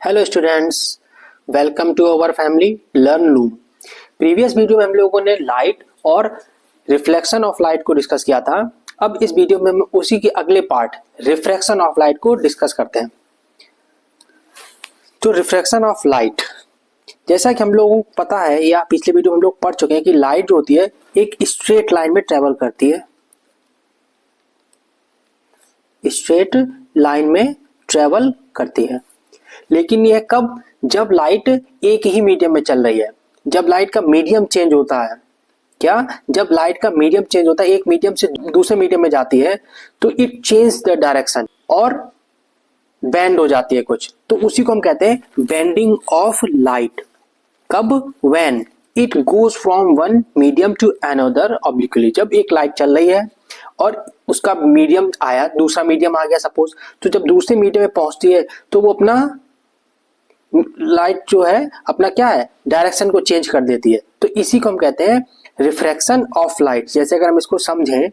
Hello students, welcome to our family learn loom. Previous video में हम लोगों ने लाइट और रिफ्लेक्शन ऑफ लाइट को डिस्कस किया था। अब इस वीडियो में हम उसी के अगले पार्ट रिफ्रैक्शन ऑफ लाइट को डिस्कस करते हैं। तो रिफ्रैक्शन ऑफ लाइट, जैसा कि हम लोगों को पता है या पिछले वीडियो में हम लोग पढ़ चुके हैं कि लाइट जो होती है एक स्ट्रेट लाइन में ट्रेवल करती है, स्ट्रेट लाइन में ट्रेवल करती है। लेकिन यह कब? जब लाइट एक ही मीडियम में चल रही है, जब लाइट का मीडियम चेंज होता है। क्या? जब लाइट का मीडियम चेंज होता है, एक मीडियम से दूसरे मीडियम में जाती है तो इट चेंज द डायरेक्शन और बेंड हो जाती है कुछ, तो उसी को हम कहते हैं बेंडिंग ऑफ लाइट। कब? When it goes from one medium to another obliquely. जब एक लाइट चल रही है और उसका मीडियम आया, दूसरा मीडियम आ गया सपोज, तो जब दूसरे मीडियम में पहुंचती है तो वो अपना लाइट जो है अपना क्या है, डायरेक्शन को चेंज कर देती है। तो इसी को हम कहते हैं रिफ्रैक्शन ऑफ लाइट। जैसे अगर हम इसको समझें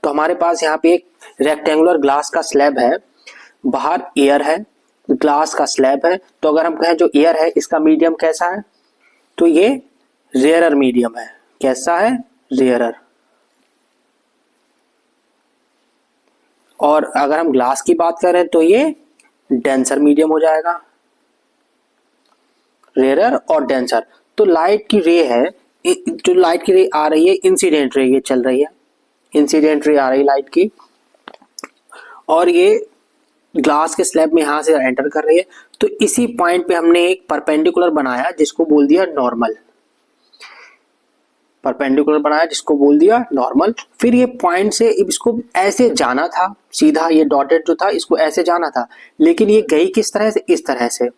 तो हमारे पास यहाँ पे एक रेक्टेंगुलर ग्लास का स्लैब है, बाहर एयर है, ग्लास का स्लैब है। तो अगर हम कहें जो एयर है इसका मीडियम कैसा है, तो ये रेयरर मीडियम है। कैसा है? रेयरर। और अगर हम ग्लास की बात करें तो ये डेंसर मीडियम हो जाएगा। रेयरर और डेंसर। तो लाइट की रे है, जो लाइट की रे आ रही है इंसिडेंट रे, ये चल रही है, इंसिडेंट रे आ रही है लाइट की, और ये ग्लास के स्लैब में यहां से एंटर कर रही है। तो इसी पॉइंट पे हमने एक परपेंडिकुलर बनाया जिसको बोल दिया नॉर्मल। परपेंडिकुलर बनाया जिसको बोल दिया नॉर्मल। फिर ये पॉइंट से इसको ऐसे जाना था, सीधा ये डॉटेड जो था इसको ऐसे जाना था, लेकिन ये गई किस तरह से? इस तरह से।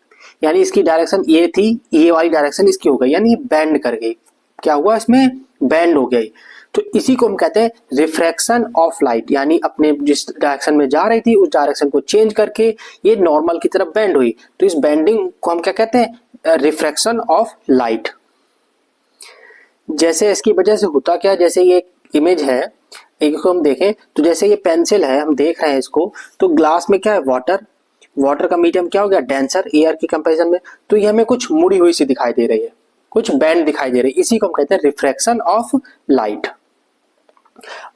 यानी इसकी डायरेक्शन ये थी, ये वाली डायरेक्शन इसकी हो गई, यानी बेंड कर गई। क्या हुआ? इसमें बेंड हो गई। तो इसी को हम कहते हैं रिफ्रैक्शन ऑफ लाइट। यानी अपने जिस डायरेक्शन में जा रही थी उस डायरेक्शन को चेंज करके ये नॉर्मल की तरफ बेंड हुई। तो इस बेंडिंग को हम क्या कहते हैं? Refraction of light. जैसे इसकी वजह से होता क्या, जैसे ये इमेज है, एक को हम देखें तो जैसे ये पेंसिल है, हम देख रहे हैं इसको, तो ग्लास में क्या है? वाटर। वाटर का मीडियम क्या हो गया? डेंसर, एयर की कंपैरिजन में। तो ये हमें कुछ मुड़ी हुई सी दिखाई दे रही है, कुछ बैंड दिखाई दे रही है। इसी को हम कहते हैं रिफ्रैक्शन ऑफ लाइट।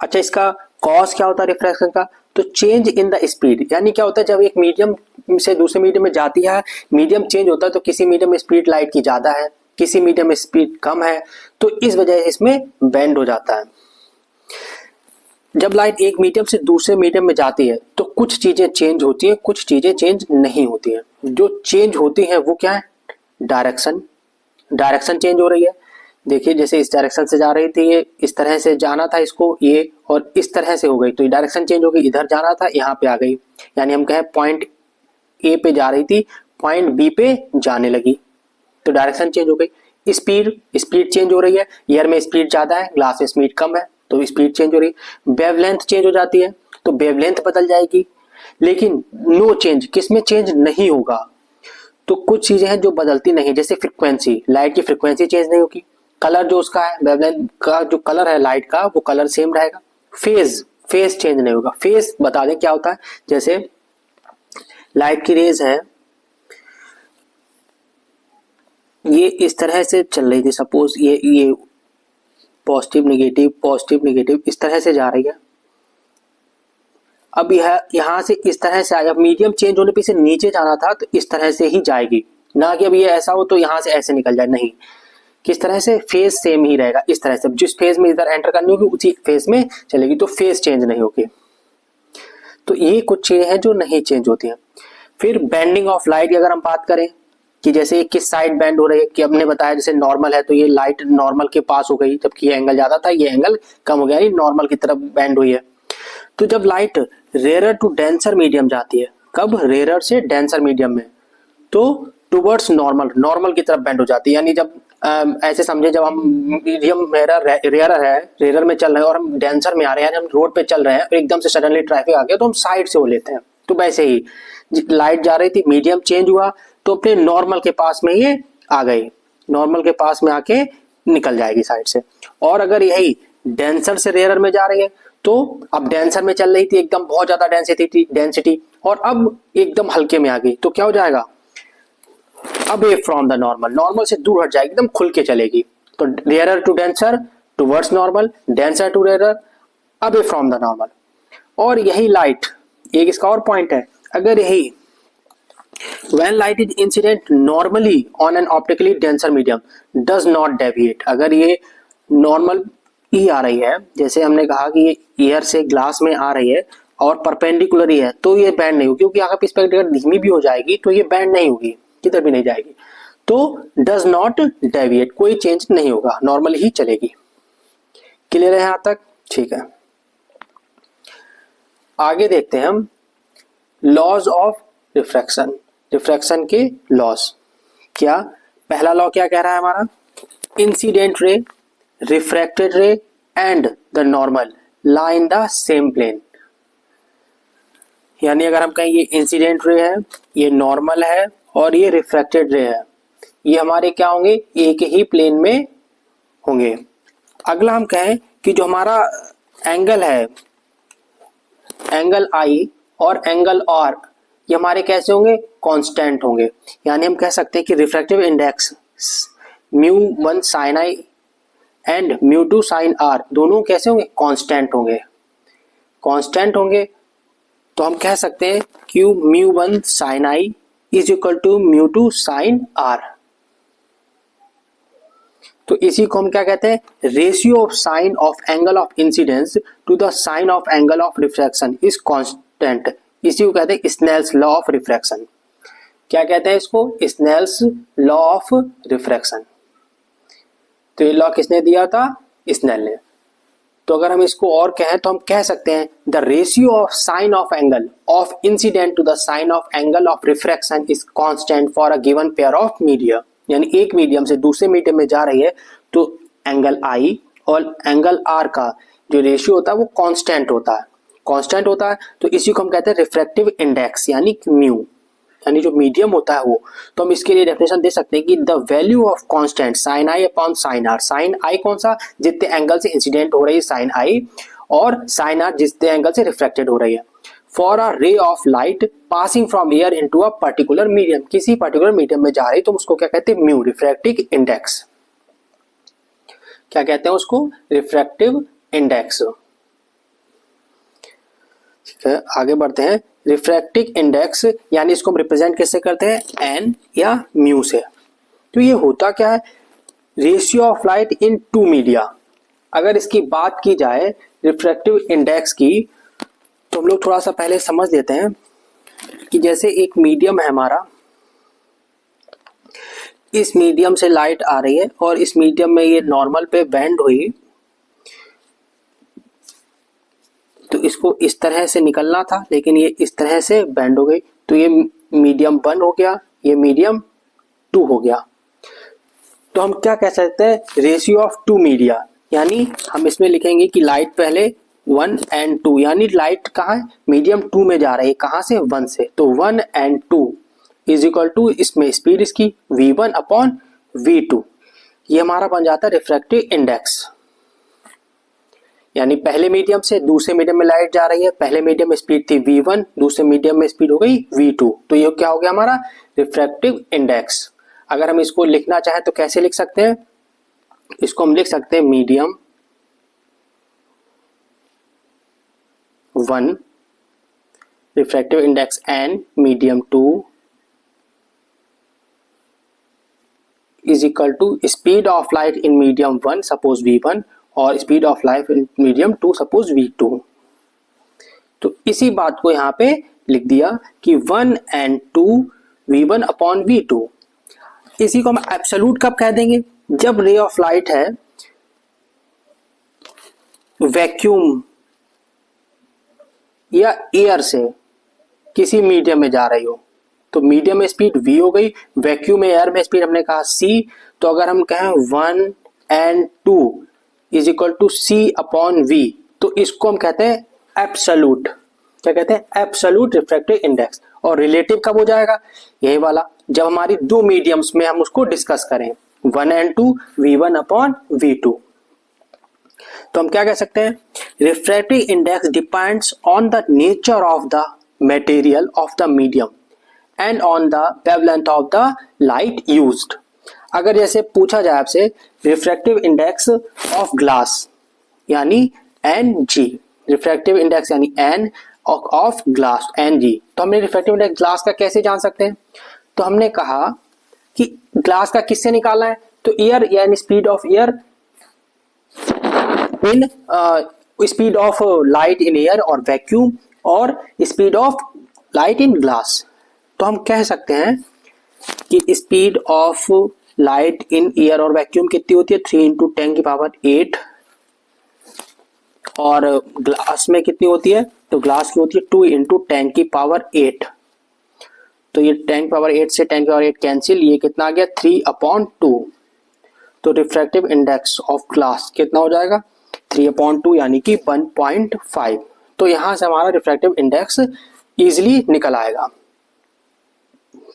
अच्छा, इसका कॉज क्या होता है रिफ्रैक्शन का? तो चेंज इन द स्पीड। यानी क्या होता है, जब एक मीडियम से दूसरे मीडियम में जाती है, मीडियम चेंज होता है, तो किसी मीडियम में स्पीड लाइट की ज्यादा है, किसी मीडियम में स्पीड कम है, तो इस वजह से इसमें बेंड हो जाता है। जब लाइट एक मीडियम से दूसरे मीडियम में जाती है तो कुछ चीजें चेंज होती है, कुछ चीजें चेंज नहीं होती है। जो चेंज होती है वो क्या है? डायरेक्शन। डायरेक्शन चेंज हो रही है। देखिए, जैसे इस डायरेक्शन से जा रही थी, ये इस तरह से जाना था इसको, ये और इस तरह से हो गई, तो ये डायरेक्शन चेंज हो गई, इधर जाना था यहाँ पे आ गई। यानी हम कहें पॉइंट ए पे जा रही थी, पॉइंट बी पे जाने लगी, तो डायरेक्शन चेंज हो गई। स्पीड चेंज हो रही है, एयर में स्पीड ज्यादा है, ग्लास में स्पीड कम है, तो स्पीड चेंज हो रही है। वेवलेंथ चेंज हो जाती है, तो वेवलेंथ बदल जाएगी। लेकिन नो चेंज, किसमें चेंज नहीं होगा? तो कुछ चीजें हैं जो बदलती नहीं, जैसे फ्रीक्वेंसी, लाइट की फ्रीक्वेंसी चेंज नहीं होगी। कलर जो उसका है, वेवलेंथ का जो कलर है लाइट का, वो कलर सेम रहेगा। फेज चेंज नहीं होगा। फेज बता दें क्या होता है। जैसे लाइट की रेज है, ये इस तरह से चल रही थी, सपोज ये पॉजिटिव नेगेटिव इस तरह से जा रही है। अब यह यहां से इस तरह से आया, मीडियम चेंज होने पे इसे नीचे जाना था तो इस तरह से ही जाएगी, ना कि अब ये ऐसा हो तो यहां से ऐसे निकल जाए, नहीं। किस तरह से? फेज सेम ही रहेगा। इस तरह से जिस फेज में इधर एंटर करनी होगी उसी फेज में चलेगी, तो फेज चेंज नहीं होगी। तो ये कुछ चीजें हैं जो नहीं चेंज होती हैं। फिर बेंडिंग ऑफ लाइट की अगर हम बात करें कि जैसे किस साइड बेंड हो रही है, कि हमने बताया जैसे नॉर्मल है तो ये लाइट नॉर्मल के पास हो गई, जबकि ये एंगल ज्यादा था, ये एंगल कम हो गया, यानी नॉर्मल की तरफ बेंड हुई है। तो जब light rare to denser medium जाती है, कब? रेयर से डेंसर मीडियम में, तो टुवर्ड्स नॉर्मल की तरफ बेंड हो जाती है। यानी जब ऐसे समझे, जब हम मीडियम रेयर में चल रहे हैं और हम डेंसर में आ रहे हैं, हम रोड पे चल रहे हैं और एकदम से सडनली ट्रैफिक आ गया तो हम साइड से वो लेते हैं। तो वैसे ही लाइट जा रही थी, मीडियम चेंज हुआ तो अपने नॉर्मल के पास में ये आ गई, नॉर्मल के पास में आके निकल जाएगी साइड से। और अगर यही डेंसर से रेयर में जा रही है तो अब डेंसर में चल रही थी, एकदम बहुत ज्यादा डेंसिटी और अब एकदम हल्के में आ गई, तो क्या हो जाएगा? Away from the normal, normal से दूर हट जाएगी, एकदम खुल के चलेगी। तो rare to denser towards normal, denser to rare, away from the normal. और यही लाइट, एक इसका और पॉइंट है, अगर यही when light is incident normally on an optically denser medium does not deviate, अगर ये नॉर्मल ही आ रही है, जैसे हमने कहा कि ये एयर से ग्लास में आ रही है और परपेंडिकुलर ही है, तो ये बैंड नहीं होगी, क्योंकि अगर पर्सपेक्टिव अगर धीमी भी हो जाएगी तो ये बैंड नहीं होगी, किधर भी नहीं जाएगी। तो डज नॉट डेविएट, कोई चेंज नहीं होगा, नॉर्मल ही चलेगी। क्लियर है यहां तक? ठीक है, आगे देखते हैं हम लॉज ऑफ रिफ्रैक्शन, रिफ्रैक्शन के लॉस। क्या पहला लॉ क्या कह रहा है हमारा? Incident ray, refracted ray and the normal lie in the same plane. यानी अगर हम कहें ये इंसिडेंट रे है, ये नॉर्मल है और ये रिफ्रैक्टेड रे है, ये हमारे क्या होंगे? एक ही प्लेन में होंगे। अगला हम कहें कि जो हमारा एंगल है, एंगल आई और एंगल आर, ये हमारे कैसे होंगे? कांस्टेंट होंगे। यानी हम कह सकते हैं कि refractive index μ1 sin i and μ2 sin r दोनों कैसे होंगे? कांस्टेंट होंगे, कांस्टेंट होंगे। तो हम कह सकते हैं कि μ1 sin i is equal to μ2 sin r। तो इसी को हम क्या कहते हैं? Ratio of sine of angle of incidence to the sine of angle of refraction is constant. इसी को कहते हैं स्नेल्स लॉ ऑफ रिफ्रैक्शन। क्या कहते हैं इसको? Snell's law of refraction. तो ये लॉ किसने दिया था? स्नेल ने। तो अगर हम इसको और कहें तो हम कह सकते हैं the ratio of sine of angle of incident to the sine of angle of refraction is constant for a given pair of medium. यानी एक मीडियम से दूसरे मीडियम में जा रही है तो एंगल आई और एंगल आर का जो रेशियो होता है वो कांस्टेंट होता है, कांस्टेंट होता है। तो इसी को हम कहते हैं रिफ्रैक्टिव इंडेक्स यानी म्यू, यानी जो मीडियम होता है वो। तो हम इसके लिए डेफिनेशन दे सकते हैं कि the value of constant sine I upon sine R. Sine I कौन सा? जितने एंगल से इंसिडेंट हो रही है साइन आई, और साइन आर जितने एंगल से रिफ्लेक्टेड हो रही है। For a ray of light passing from air into a particular medium, किसी पर्टिकुलर मीडियम में जा रही तो उसको क्या कहते हैं? Mu, refractive index. क्या कहते हैं उसको? Refractive index. ठीक है, आगे बढ़ते हैं। रिफ्रैक्टिव इंडेक्स यानी इसको हम रिप्रेजेंट कैसे करते हैं? एन या म्यू से। तो ये होता क्या है? Ratio of light in two media. अगर इसकी बात की जाए रिफ्रैक्टिव इंडेक्स की, तो हम लोग थोड़ा सा पहले समझ लेते हैं कि जैसे एक मीडियम है हमारा, इस मीडियम से लाइट आ रही है और इस मीडियम में ये नॉर्मल पे बेंड हुई, तो इसको इस तरह से निकलना था लेकिन ये इस तरह से बेंड हो गई, तो ये मीडियम 1 हो गया, ये मीडियम 2 हो गया। तो हम क्या कह सकते हैं? Ratio of two media. यानी हम इसमें लिखेंगे कि लाइट पहले 1 and 2, यानी लाइट कहाँ है? मीडियम 2 में जा रही है, कहाँ से? 1 से। तो 1 and 2 इज इक्वल टू, इसमें स्पीड इसकी v1 अपॉन v2, ये हमारा बन जाता है रिफ्रैक्टिव इंडेक्स। यानी पहले मीडियम से दूसरे मीडियम में लाइट जा रही है, पहले मीडियम में स्पीड थी v1, दूसरे मीडियम में स्पीड हो गई v2, तो ये क्या हो गया हमारा? Refractive index. अगर हम इसको लिखना चाहें तो कैसे लिख सकते हैं? इसको हम लिख सकते हैं medium 1 refractive index n, medium 2 is equal to speed of light in medium 1 suppose v1 और speed of light in medium 2 suppose v2। तो इसी बात को यहाँ पे लिख दिया कि 1 and 2 v1 अपॉन v2। इसी को हम एब्सोल्यूट कब कह देंगे? जब रे ऑफ लाइट है वैक्यूम या एयर से किसी मीडियम में जा रही हो, तो मीडियम में स्पीड v हो गई, वैक्यूम में एयर में स्पीड हमने कहा c। तो अगर हम कहें 1 and 2 is equal to c upon v, तो इसको हम कहते हैं एब्सोल्यूट। क्या कहते हैं? Absolute refractive index. और रिलेटिव कब हो जाएगा? यही वाला, जब हमारी दो मीडियम्स में हम उसको डिस्कस करें, 1 and 2 v1 अपॉन v2। तो हम क्या कह सकते हैं? Refractive index depends on the nature of the material of the medium and on the wavelength of the light used। अगर जैसे पूछा जाए आपसे रिफ्रैक्टिव इंडेक्स ऑफ ग्लास यानी Ng, रिफ्रैक्टिव इंडेक्स यानी N ऑफ ग्लास Ng, तो हमने refractive index glass का कैसे जान सकते हैं? तो हमने कहा कि ग्लास का किससे निकालना है, तो एयर यानी speed of air in speed of light in air और वैक्यूम और speed of light in glass. तो हम कह सकते हैं कि speed of light in air और वैक्यूम कितनी होती है 3 × 10⁸ और ग्लास में कितनी होती है, तो ग्लास की होती है 2 × 10⁸। तो ये 10⁸ से 10⁸ कैंसिल, ये कितना आ गया 3/2। तो रिफ्रैक्टिव इंडेक्स ऑफ ग्लास कितना हो जाएगा 3/2 यानी कि 1.5। तो यहां से हमारा रिफ्रैक्टिव इंडेक्स इजीली निकल आएगा।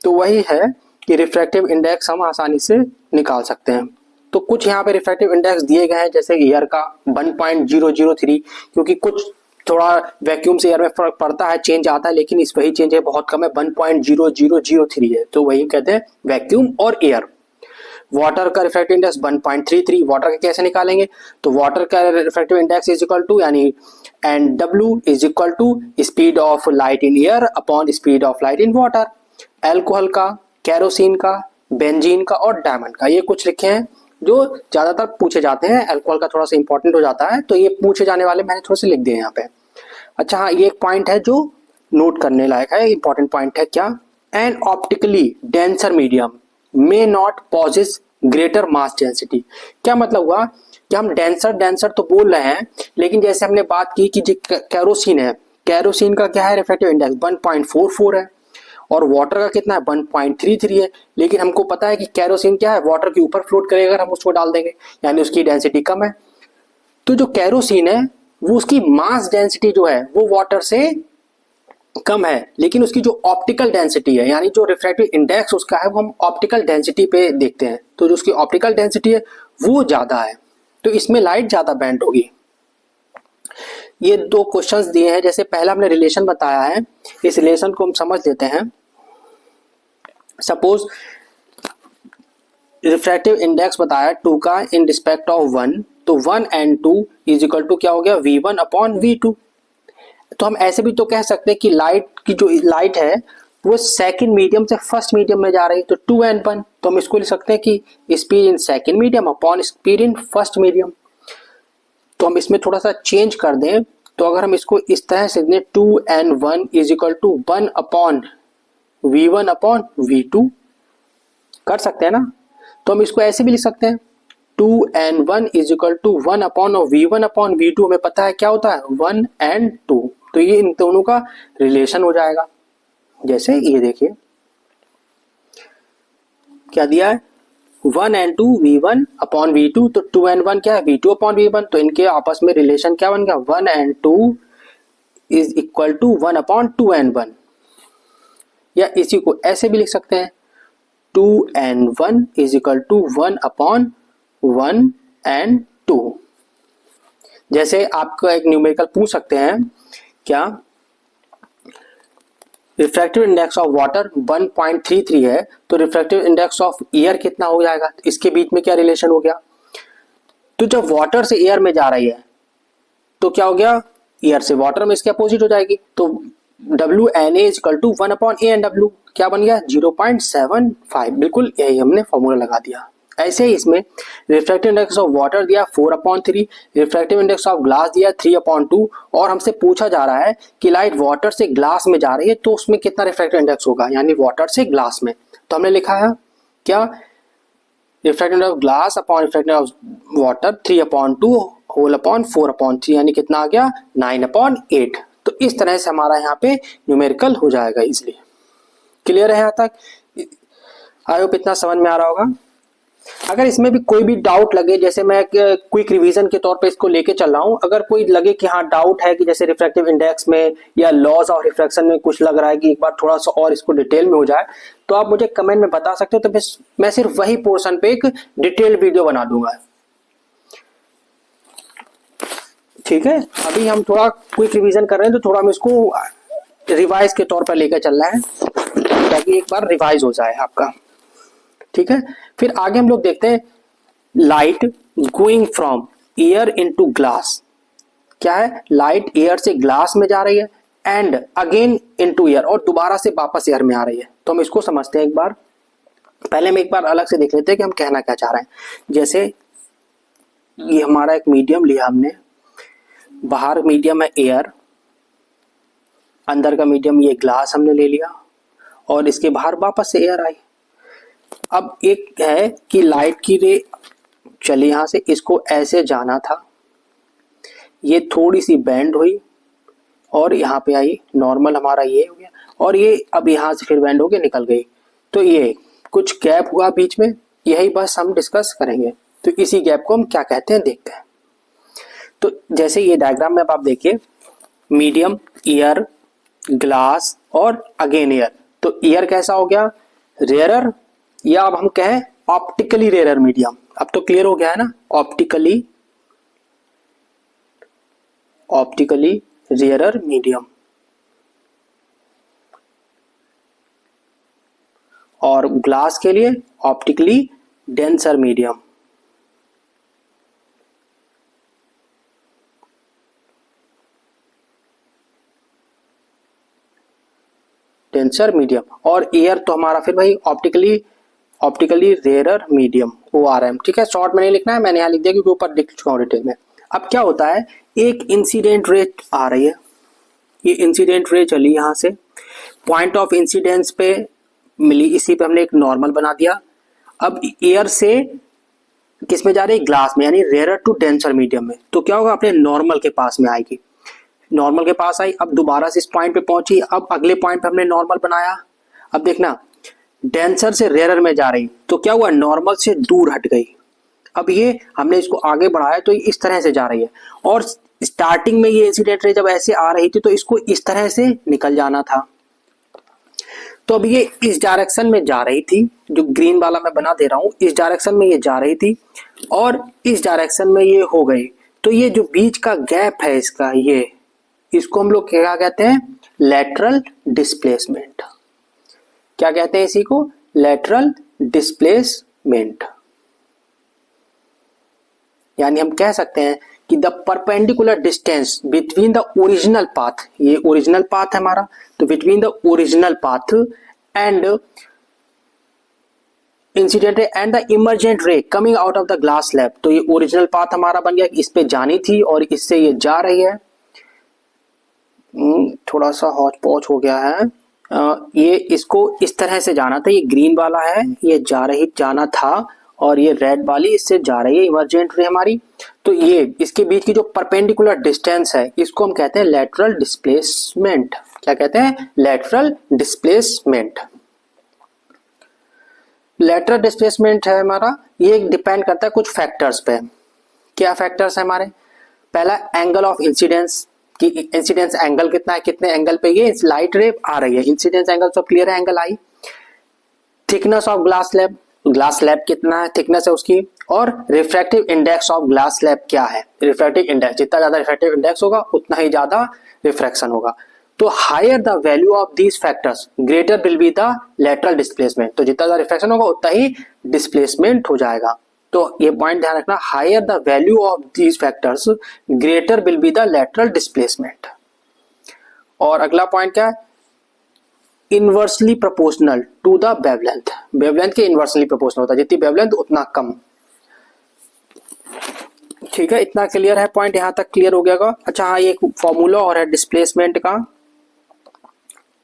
तो वही है कि रिफ्रैक्टिव इंडेक्स हम आसानी से निकाल सकते हैं। तो कुछ यहाँ पे रिफ्रैक्टिव इंडेक्स दिए गए हैं, जैसे एयर का 1.003, क्योंकि कुछ थोड़ा वैक्यूम से एयर में फर्क पड़ता है, चेंज आता है, लेकिन इस वही चेंज है बहुत कम है, 1.0003 है, तो वही कहते हैं वैक्यूम और एयर। वाटर का रिफ्रैक्टिव इंडेक्स 1.33, वाटर का कैसे निकालेंगे, तो वाटर का refractive index is equal to यानी NW is equal to speed of light in air upon speed of light in water. Alcohol का, केरोसिन का, बेंजीन का और डायमंड का, ये कुछ लिखे हैं जो ज्यादातर पूछे जाते हैं। अल्कोहल का थोड़ा सा इंपॉर्टेंट हो जाता है, तो ये पूछे जाने वाले मैंने थोड़े से लिख दिए यहाँ पे। अच्छा हाँ, ये एक पॉइंट है जो नोट करने लायक है, इंपॉर्टेंट पॉइंट है। क्या? An optically denser medium may not possess greater mass density. क्या मतलब हुआ कि हम डेंसर तो बोल रहे हैं, लेकिन जैसे हमने बात की कि जो कैरोसिन है, कैरोसिन का क्या है रिफ्रैक्टिव इंडेक्स 1.44 है और वाटर का कितना है 1.33 है, लेकिन हमको पता है कि कैरोसिन क्या है, वाटर के ऊपर फ्लोट करेगा अगर हम उसको डाल देंगे, यानी उसकी डेंसिटी कम है। तो जो कैरोसिन है वो उसकी मास डेंसिटी जो है वो वाटर से कम है, लेकिन उसकी जो ऑप्टिकल डेंसिटी है यानी जो रिफ्रैक्टिव इंडेक्स उसका है वो हम ऑप्टिकल डेंसिटी पे देखते हैं, तो जो उसकी ऑप्टिकल डेंसिटी है वो ज्यादा है, तो इसमें लाइट ज्यादा बेंड होगी। ये दो क्वेश्चंस दिए हैं, जैसे पहला हमने रिलेशन बताया है, इस रिलेशन को हम समझ लेते हैं। सपोज रिफ्रैक्टिव इंडेक्स बताया 2 का इन रिस्पेक्ट ऑफ 1, तो 1 and 2 इज इक्वल टू क्या हो गया V1/V2। तो हम ऐसे भी तो कह सकते हैं कि लाइट की जो लाइट है वो सेकंड मीडियम से फर्स्ट मीडियम में जा रही है, तो 2 and 1, तो हम इसको लिख सकते हैं कि speed in second medium upon speed in first medium. तो हम इसमें थोड़ा सा चेंज कर दें, तो अगर हम इसको इस तरह से दें 2 and 1 is equal to 1/V1/V2 कर सकते हैं ना, तो हम इसको ऐसे भी लिख सकते हैं 2 and 1 is equal to 1/V1/V2। हमें पता है क्या होता है 1 and 2, तो ये इन दोनों का रिलेशन हो जाएगा। जैसे ये देखिए क्या दिया है 1 and 2 V1/V2, तो 2 and 1 क्या है V2/V1, तो इनके आपस में रिलेशन क्या बन गया 1 and 2 is equal to 1/2 and 1। या इसी को ऐसे भी लिख सकते हैं 2 and 1 is equal to 1/1 and 2। जैसे आपको एक न्यूमेरिकल पूछ सकते हैं, क्या रिफ्रैक्टिव इंडेक्स ऑफ वाटर 1.33 है, तो रिफ्रैक्टिव इंडेक्स ऑफ एयर कितना हो जाएगा, तो इसके बीच में क्या रिलेशन हो गया। तो जब वाटर से एयर में जा रही है तो क्या हो गया, एयर से वाटर में इसके अपोजिट हो जाएगी, तो WNA is equal to 1/ANW क्या बन गया 0.75। बिल्कुल यही हमने फॉर्मूला लगा दिया। ऐसे ही इसमें रिफ्रैक्टिव इंडेक्स ऑफ वाटर दिया 4/3, रिफ्रैक्टिव इंडेक्स ऑफ ग्लास दिया 3/2, और हमसे पूछा जा रहा है कि लाइट वाटर से ग्लास में जा रही है तो उसमें कितना रिफ्रैक्टिव इंडेक्स होगा, यानी वाटर से ग्लास में। तो हमने लिखा है क्या refractive index of glass upon refractive index of water 3/2 whole upon 4/3, यानी कितना आ गया 9/8। तो इस तरह से हमारा यहाँ पे न्यूमेरिकल हो जाएगा इजिली। क्लियर है यहाँ तक? आई होप इतना समझ में आ रहा होगा। अगर इसमें भी कोई भी डाउट लगे, जैसे मैं क्विक रिवीजन के तौर पे इसको लेके चल रहा हूं, अगर कोई लगे कि हाँ डाउट है कि जैसे रिफ्रैक्टिव इंडेक्स में या लॉज ऑफ रिफ्रैक्शन में कुछ लग रहा है कि एक बार थोड़ा सा और इसको डिटेल में हो जाए, तो आप मुझे कमेंट में बता सकते हो, तो मैं सिर्फ वही पोर्शन पे एक डिटेल वीडियो बना दूंगा। ठीक है, अभी हम थोड़ा क्विक रिवीजन कर रहे हैं, तो थोड़ा हम इसको रिवाइज के तौर पर लेकर चल रहे हैं ताकि एक बार रिवाइज हो जाए आपका। ठीक है, फिर आगे हम लोग देखते हैं light going from air into glass. क्या है, लाइट एयर से ग्लास में जा रही है एंड अगेन इनटू एयर, और दोबारा से वापस एयर में आ रही है। तो हम इसको समझते हैं एक बार। पहले हम एक बार अलग से देख लेते हैं कि हम कहना क्या चाह रहे हैं। जैसे ये हमारा एक मीडियम लिया हमने, बाहर मीडियम है एयर, अंदर का मीडियम ये ग्लास हमने ले लिया, और इसके बाहर वापस से एयर आई। अब एक है कि लाइट की रे चली यहां से, इसको ऐसे जाना था, ये थोड़ी सी बेंड हुई और यहाँ पे आई, नॉर्मल हमारा ये हो गया, और ये अब यहाँ से फिर बेंड होके निकल गई। तो ये कुछ गैप हुआ बीच में, यही बस हम डिस्कस करेंगे। तो इसी गैप को हम क्या कहते हैं देखते हैं। तो जैसे ये डायग्राम में अब आप देखिए, मीडियम, एयर, ग्लास और अगेन एयर। तो एयर कैसा हो गया, रेयरर, या अब हम कहें ऑप्टिकली रेयरर मीडियम। अब तो क्लियर हो गया है ना, ऑप्टिकली रेयरर मीडियम। और ग्लास के लिए optically denser medium. Denser medium, और एयर तो हमारा फिर भाई ऑप्टिकली रेयरर मीडियम, ORM। ठीक है, शॉर्ट में नहीं लिखना है, मैंने यहां लिख दिया क्योंकि ऊपर लिख चुका हूं डिटेल में। अब क्या होता है, एक इंसिडेंट रे आ रही है, ये इंसिडेंट रे चली यहां से, पॉइंट ऑफ इंसिडेंस पे मिली, इसी पे हमने एक नॉर्मल बना दिया। अब एयर से किस में जा रही है, ग्लास में, यानी रेयरर टू डेंसर मीडियम में। तो क्या होगा, अपने नॉर्मल के पास में आएगी, नॉर्मल के पास आई, अब दोबारा से इस पॉइंट पे पहुंची, अब अगले पॉइंट पे हमने नॉर्मल बनाया। अब देखना, डेंसर से रेयरर में जा रही, तो क्या हुआ, नॉर्मल से दूर हट गई। अब ये हमने इसको आगे बढ़ाया तो ये इस तरह से जा रही है, और स्टार्टिंग में ये इंसिडेंट रे जब ऐसे आ रही थी तो इसको इस तरह से निकल जाना था। तो अब ये इस डायरेक्शन में जा रही थी, जो ग्रीन वाला मैं बना दे रहा हूं, इस डायरेक्शन में ये जा रही थी, और इस डायरेक्शन में ये हो गई। तो ये जो बीच का गैप है इसका, ये इसको हम लोग क्या कहते हैं, लेटरल डिस्प्लेसमेंट। क्या कहते हैं इसी को, लेटरल डिस्प्लेसमेंट। यानी हम कह सकते हैं कि the perpendicular distance between the original path, ये ओरिजिनल पाथ है हमारा, तो between the original path and incident ray and the emergent ray coming out of the glass slab. तो ये ओरिजिनल पाथ हमारा बन गया, इस पे जानी थी और इससे ये जा रही है। थोड़ा सा हौच पौच हो गया है, ये इसको इस तरह से जाना था, ये ग्रीन वाला है, ये जाना था, और ये रेड वाली इससे जा रही है इमर्जेंट रे हमारी। तो ये इसके बीच की जो परपेंडिकुलर डिस्टेंस है, इसको हम कहते हैं लेटरल डिस्प्लेसमेंट। क्या कहते हैं, लेटरल डिस्प्लेसमेंट। लेटरल डिस्प्लेसमेंट है हमारा, ये डिपेंड करता है कुछ फैक्टर्स पे। क्या फैक्टर्स है हमारे, पहला एंगल ऑफ इंसिडेंस, कि इंसिडेंस एंगल कितना है, कितने एंगल पे ये लाइट रे आ रही है, इंसिडेंस एंगल तो क्लियर है, angle I. Thickness of glass slab, glass slab कितना है, थिकनेस है उसकी, और refractive index of glass slab क्या है, रिफ्रैक्टिव इंडेक्स, जितना ज्यादा रिफ्रैक्टिव इंडेक्स होगा उतना ही ज्यादा रिफ्रैक्शन होगा। तो higher the value of these factors greater will be the lateral displacement. तो जितना ज्यादा रिफ्रैक्शन होगा उतना ही डिस्प्लेसमेंट हो जाएगा। तो ये पॉइंट ध्यान रखना, higher the value of these factors greater will be the lateral displacement. और अगला पॉइंट क्या है, inversely proportional to the wavelength. Wavelength के इनवर्सली प्रोपोर्शनल होता है, जितनी वेवलेंथ उतना कम। ठीक है, इतना क्लियर है, पॉइंट यहां तक क्लियर हो गया होगा। अच्छा हाँ, ये एक फॉर्मूला और है डिस्प्लेसमेंट का।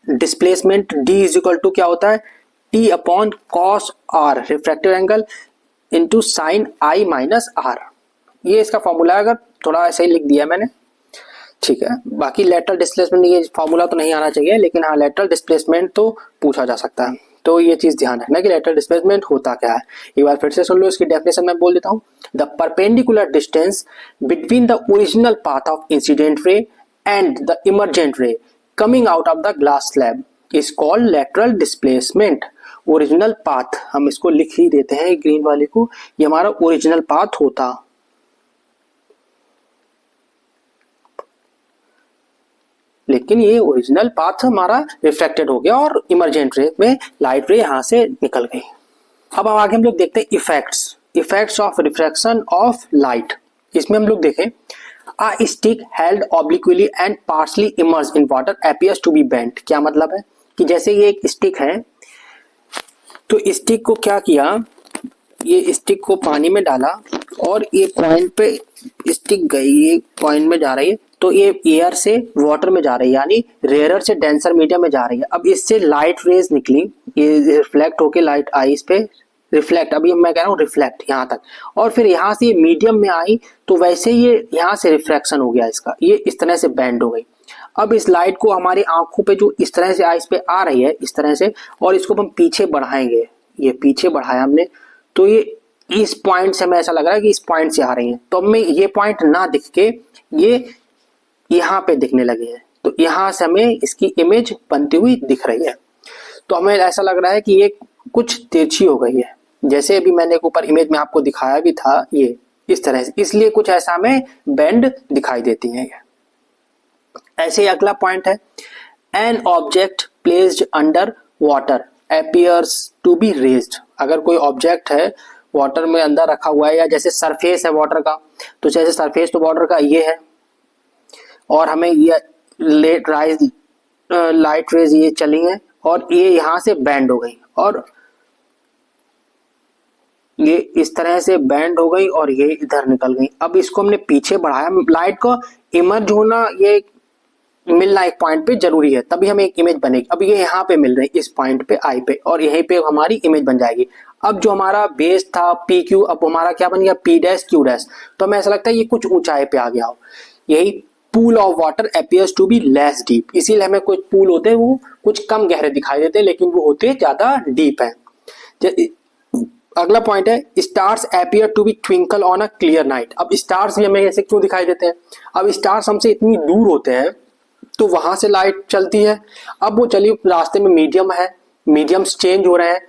Displacement D is equal to क्या होता है, T upon cos R refractive angle into sine I minus R. ये इसका फॉर्मूला है, अगर थोड़ा ऐसे ही लिख दिया मैंने। ठीक है, बाकी लेटरल डिस्प्लेसमेंट ये फॉर्मूला तो नहीं आना चाहिए, लेकिन हाँ लेटरल डिस्प्लेसमेंट तो पूछा जा सकता है। तो ये चीज ध्यान रखना कि लेटरल डिस्प्लेसमेंट होता क्या है। एक बार फिर से सुन लो, इसकी डेफिनेशन मैं बोल देता हूँ। The perpendicular distance between the original path of incident ray and the emergent ray coming out of the glass slab is called lateral displacement. Original path, हम इसको लिख ही देते हैं ग्रीन वाले को, ये हमारा ओरिजिनल पाथ होता। लेकिन ये ओरिजिनल पाथ हमारा रिफ्लेक्टेड हो गया और इमर्जेंट रे में लाइट रे यहाँ से निकल गई। अब आगे हम लोग देखते हैं effects of refraction of light. इसमें हम लोग देखें a stick held obliquely and partially immersed in water appears to be bent. क्या मतलब है कि जैसे ये एक स्टिक है, तो स्टिक को क्या किया, ये स्टिक को पानी में डाला और ये पॉइंट पे स्टिक गई, ये पॉइंट में जा रही है, तो ये एयर से वाटर में जा रही है, यानी रेयर से डेंसर मीडियम में जा रही है। अब इससे लाइट रेज निकली, ये रिफ्लेक्ट होके लाइट आई इस पे, रिफ्लेक्ट, अभी मैं कह रहा हूँ रिफ्लेक्ट यहाँ तक, और फिर यहाँ से ये मीडियम में आई, तो वैसे ये यहाँ से रिफ्रैक्शन हो गया इसका, ये इस तरह से बेंड हो गई। अब इस लाइट को हमारी आंखों पे जो इस तरह से आइस पे आ रही है इस तरह से, और इसको हम पीछे बढ़ाएंगे, ये पीछे बढ़ाया हमने, तो ये इस पॉइंट से हमें ऐसा लग रहा है कि इस पॉइंट से आ रही है, तो हमें ये पॉइंट ना दिख के ये यहाँ पे दिखने लगे हैं, तो यहाँ से हमें इसकी इमेज बनती हुई दिख रही है। तो हमें ऐसा लग रहा है कि ये कुछ तिरछी हो गई है, जैसे अभी मैंने ऊपर इमेज में आपको दिखाया भी था, ये इस तरह से, इसलिए कुछ ऐसा हमें बेंड दिखाई देती है। ऐसे ही अगला पॉइंट है, an object placed under water appears to be raised. अगर कोई ऑब्जेक्ट है वाटर में अंदर रखा हुआ है, या जैसे सरफेस है वाटर का, तो जैसे सरफेस तो वाटर का ये है, और हमें ये लाइट रेज ये चली है और ये यहाँ से बैंड हो गई, और ये इस तरह से बैंड हो गई और ये इधर निकल गई। अब इसको हमने पीछे बढ़ाया, लाइट को इमर्ज होना, ये मिलना एक पॉइंट पे जरूरी है, तभी हमें एक इमेज बनेगी। अब ये यहाँ पे मिल रही है इस पॉइंट पे आई पे, और यहीं पे हमारी इमेज बन जाएगी। अब जो हमारा बेस था पी क्यू, अब हमारा क्या बन गया पी डैश क्यू डैश। तो हमें ऐसा लगता है ये कुछ ऊंचाई पे आ गया हो। यही pool of water appears to be less deep, इसीलिए हमें कुछ पूल होते हैं वो कुछ कम गहरे दिखाई देते हैं, लेकिन वो होते ज्यादा डीप है। अगला पॉइंट है, stars appear to be twinkle on a clear night. अब स्टार्स भी हमें ऐसे क्यों दिखाई देते हैं, अब स्टार्स हमसे इतनी दूर होते हैं तो वहां से लाइट चलती है। अब वो चली रास्ते में मीडियम है, मीडियम्स चेंज हो रहे हैं,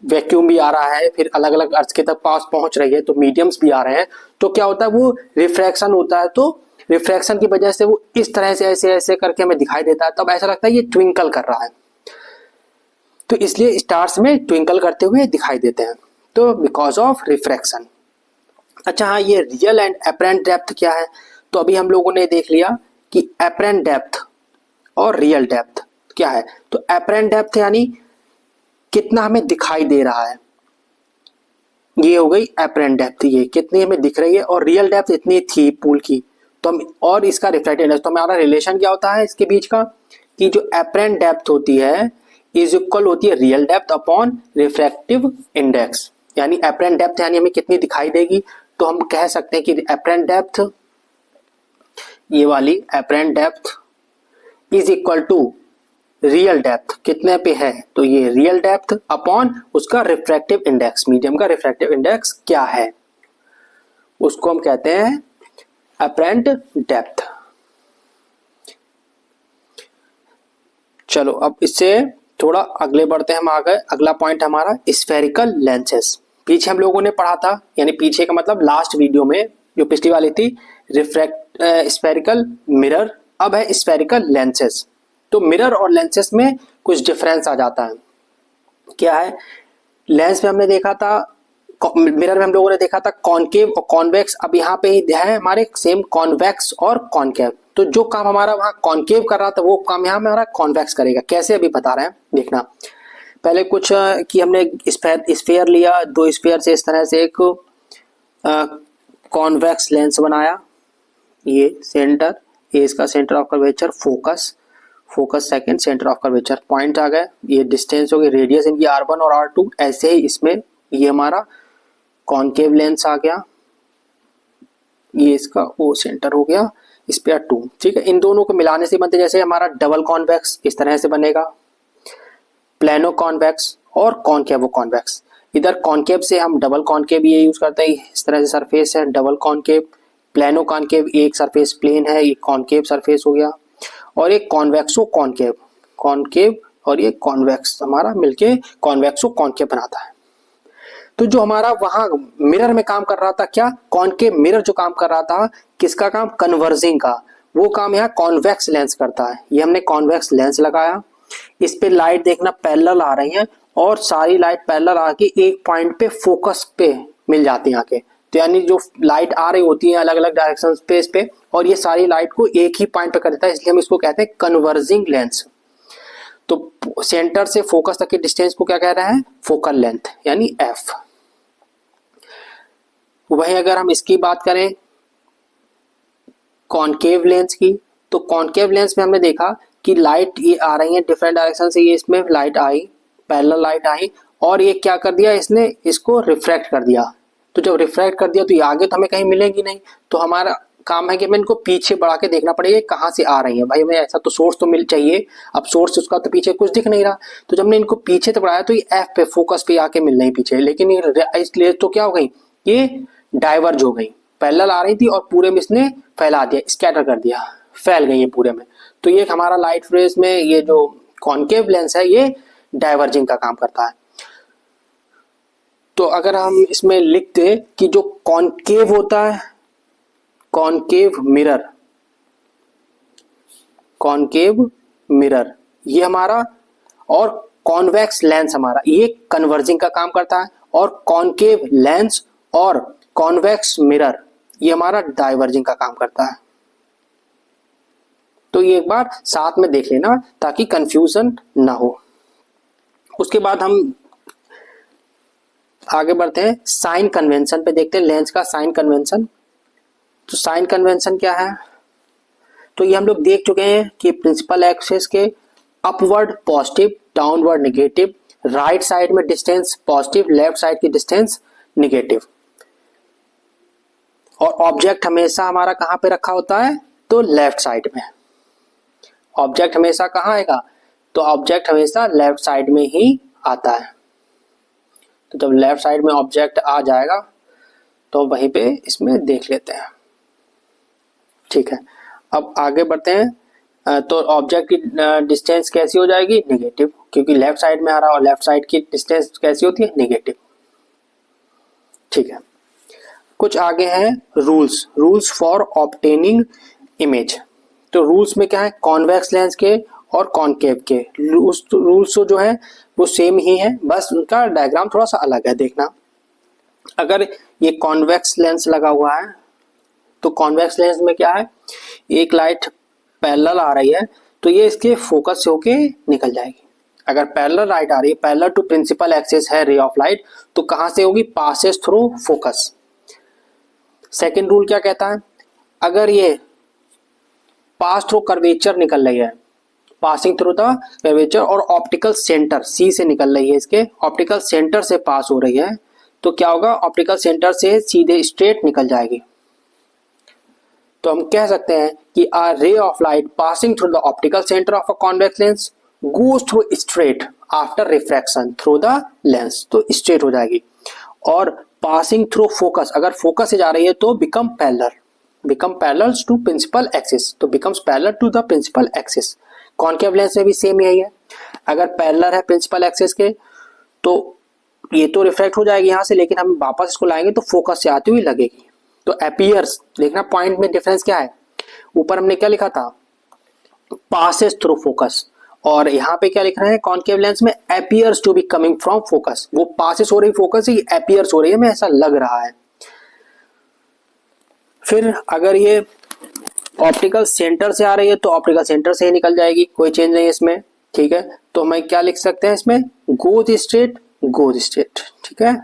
वैक्यूम भी आ रहा है, फिर अलग अलग अर्थ के तक पास पहुंच रही है, तो मीडियम्स भी आ रहे हैं, तो क्या होता है वो रिफ्रैक्शन होता है, तो रिफ्रैक्शन की वजह से वो इस तरह से ऐसे ऐसे करके हमें दिखाई देता है, तब ऐसा लगता है ये ट्विंकल कर रहा है, तो इसलिए स्टार्स में ट्विंकल करते हुए दिखाई देते हैं, तो बिकॉज ऑफ रिफ्रैक्शन। अच्छा हाँ, ये रियल एंड अपरेंट डेप्थ क्या है, तो अभी हम लोगों ने देख लिया कि अपरेंट डेप्थ और रियल डेप्थ क्या है। तो अपरेंट डेप्थ यानी कितना हमें दिखाई दे रहा है, ये हो गई अपरेंट डेप्थ, ये कितनी हमें दिख रही है, और रियल डेप्थ इतनी थी पूल की, तो हम, और इसका रिफ्लेक्टेड इंडेक्स, तो हमारा रिलेशन क्या होता है इसके बीच का, कि जो अपरेंट डेप्थ होती है इज इक्वल होती है real depth upon refractive index. यानी अपरेंट डेप्थ यानी हमें कितनी दिखाई देगी, तो हम कह सकते हैं कि अपरेंट डेप्थ, ये वाली apparent depth is equal to real depth, कितने पे है, तो ये रियल डेप्थ अपॉन उसका रिफ्रैक्टिव इंडेक्स, मीडियम का रिफ्रैक्टिव इंडेक्स क्या है, उसको हम कहते हैं अपरेंट डेप्थ। चलो अब इससे थोड़ा अगले बढ़ते हैं हम आगे। अगला पॉइंट हमारा स्फेरिकल लेंसेस। पीछे हम लोगों ने पढ़ा था, यानी पीछे का मतलब लास्ट वीडियो में जो पिछली वाली थी स्फेरिकल मिरर, अब है स्फेरिकल लेंसेस। तो मिरर और लेंसेस में कुछ डिफरेंस आ जाता है। क्या है, लेंस में हमने देखा था, मिरर में हम लोगों ने देखा था कॉनकेव और कॉन्वेक्स, अब यहाँ पे ही है हमारे सेम कॉन्वेक्स और कॉनकेव। तो जो काम हमारा वहां कॉनकेव कर रहा था वो काम यहाँ हमारा कॉन्वेक्स करेगा। कैसे अभी बता रहे हैं, देखना। पहले कुछ कि हमने स्फेयर लिया, दो स्फेयर से इस तरह से एक कॉन्वेक्स लेंस बनाया, ये सेंटर, ये इसका centre of curvature, focus second, centre of curvature, point आ गए, ये डिस्टेंस हो गई, रेडियस इनकी R1 और R2। ऐसे ही इसमें ये हमारा कॉनकेव लेंस आ गया, ये इसका ओ सेंटर हो गया, इस पे 2, ठीक है। इन दोनों को मिलाने से बनते, जैसे हमारा डबल कॉन्वेक्स इस तरह से बनेगा, प्लेनो कॉन्वेक्स और कॉनकेव कॉन्वेक्स। इधर कॉनकेव से हम डबल कॉनकेव ये यूज करते हैं, इस तरह से सरफेस है डबल कॉनकेव, प्लेनो कॉनकेव एक सरफेस प्लेन है, ये कॉनकेव सरफेस हो गया, और एक कॉन्वेक्सो कॉनकेव, कॉनकेव और ये कॉन्वेक्स हमारा मिलके कॉन्वेक्सो कॉनकेव बनाता है। तो जो हमारा वहां मिरर में काम कर रहा था, क्या कॉनकेव मिरर जो काम कर रहा था, किसका काम, कन्वर्जिंग का, वो काम यहाँ कॉन्वेक्स लेंस करता है। ये हमने कॉन्वेक्स लेंस लगाया, इस पे लाइट देखना पैरेलल आ रही है और सारी लाइट पैरेलल आके एक पॉइंट पे फोकस पे मिल जाती है आके। तो यानी जो लाइट आ रही होती है अलग अलग डायरेक्शन पे इस पे, और ये सारी लाइट को एक ही पॉइंट पे कर देता है, इसलिए हम इसको कहते हैं कन्वर्जिंग लेंस। तो सेंटर से फोकस तक के डिस्टेंस को क्या कह रहा है, फोकल लेंथ यानी एफ। वहीं अगर हम इसकी बात करें कॉनकेव लेंस की, तो कॉनकेव लेंस में हमने देखा कि लाइट ये आ रही है डिफरेंट डायरेक्शन से, ये इसमें लाइट आई, पैरेलल लाइट आई, और ये क्या कर दिया, इसने इसको रिफ्रैक्ट कर दिया। तो जब रिफ्रैक्ट कर दिया तो ये आगे तो हमें कहीं मिलेगी नहीं, तो हमारा काम है कि हमें इनको पीछे बढ़ा के देखना पड़ेगा कहाँ से आ रही है। भाई हमें ऐसा तो सोर्स तो मिल चाहिए, अब सोर्स उसका तो पीछे कुछ दिख नहीं रहा, तो जब हमने इनको पीछे तो बढ़ाया तो ये एफ पे फोकस पे आके मिल रही पीछे, लेकिन इसलिए तो क्या हो गई, ये डाइवर्ज हो गई, पैरेलल आ रही थी और पूरे में इसने फैला दिया, स्कैटर कर दिया, फैल गई है पूरे में। तो ये हमारा लाइट रेज में ये जो कॉनकेव लेंस है ये डाइवर्जिंग का काम करता है। तो अगर हम इसमें लिखते कि जो कॉनकेव होता है, कॉनकेव मिरर, कॉनकेव मिरर ये हमारा, और कॉन्वेक्स लेंस हमारा ये कन्वर्जिंग का काम करता है, और कॉनकेव लेंस और कॉन्वेक्स मिरर ये हमारा डाइवर्जिंग का काम करता है। तो ये एक बार साथ में देख लेना ताकि कंफ्यूजन ना हो। उसके बाद हम आगे बढ़ते हैं, साइन कन्वेंशन पे देखते हैं, लेंस का साइन कन्वेंशन। तो साइन कन्वेंशन क्या है, तो ये हम लोग देख चुके हैं कि प्रिंसिपल एक्सिस के upward positive, downward negative, right side में डिस्टेंस पॉजिटिव, लेफ्ट साइड की डिस्टेंस नेगेटिव, और ऑब्जेक्ट हमेशा हमारा कहां पे रखा होता है, तो लेफ्ट साइड में। ऑब्जेक्ट हमेशा कहां आएगा, तो ऑब्जेक्ट हमेशा लेफ्ट साइड में ही आता है। तो जब लेफ्ट साइड में ऑब्जेक्ट आ जाएगा तो वहीं पे इसमें देख लेते हैं। ठीक है, अब आगे बढ़ते हैं। तो ऑब्जेक्ट की डिस्टेंस कैसी हो जाएगी, नेगेटिव, क्योंकि लेफ्ट साइड में आ रहा है और लेफ्ट साइड की डिस्टेंस कैसी होती है, नेगेटिव। ठीक है, कुछ आगे हैं rules, rules for obtaining image. तो रूल्स में क्या है, कॉन्वेक्स लेंस के और कॉनकेव के रूल्स तो जो है वो सेम ही है, बस उनका डायग्राम थोड़ा सा अलग है। देखना, अगर ये कॉन्वेक्स लेंस लगा हुआ है तो कॉन्वेक्स लेंस में क्या है, एक लाइट पैरेलल आ रही है तो ये इसके फोकस से होके निकल जाएगी। अगर पैरेलल लाइट आ रही है, पैरेलल टू प्रिंसिपल एक्सिस है रे ऑफ लाइट, तो कहां से होगी, passes through focus. Second rule क्या कहता है, अगर ये पास थ्रू कर्वेचर निकल रही है, पासिंग थ्रू द कर्वेचर, और ऑप्टिकल सेंटर सी से निकल रही है, इसके ऑप्टिकल सेंटर से पास हो रही है, तो क्या होगा, ऑप्टिकल सेंटर से सीधे स्ट्रेट निकल जाएगी। तो हम कह सकते हैं कि a ray of light passing through the optical centre of a convex lens goes through straight after refraction through the lens, तो स्ट्रेट हो जाएगी। और पासिंग थ्रू फोकस, अगर फोकस से जा रही है तो become parallel, become parallel to principal axis, तो becomes parallel to the principal axis. Concave lens में भी सेम यही है, अगर पैरेलल है प्रिंसिपल एक्सिस के तो ये तो रिफ्रैक्ट हो जाएगी यहाँ से, लेकिन हम वापस इसको लाएंगे तो फोकस से आती हुई लगेगी। तो अपीयर्स, देखना पॉइंट में डिफरेंस क्या है, ऊपर हमने क्या लिखा था, पासेस थ्रू फोकस, और यहाँ पे क्या लिख रहे हैं, कॉनकेव लेंस में appears to be coming from focus. वो पासेस हो रही फोकस ही, अपीयर्स हो रही है, हमें ऐसा लग रहा है। फिर अगर ये ऑप्टिकल सेंटर से आ रही है तो ऑप्टिकल सेंटर से ही निकल जाएगी, कोई चेंज नहीं है इसमें। ठीक है, तो हम क्या लिख सकते हैं इसमें, गोज स्ट्रेट, गोज स्ट्रेट। ठीक है,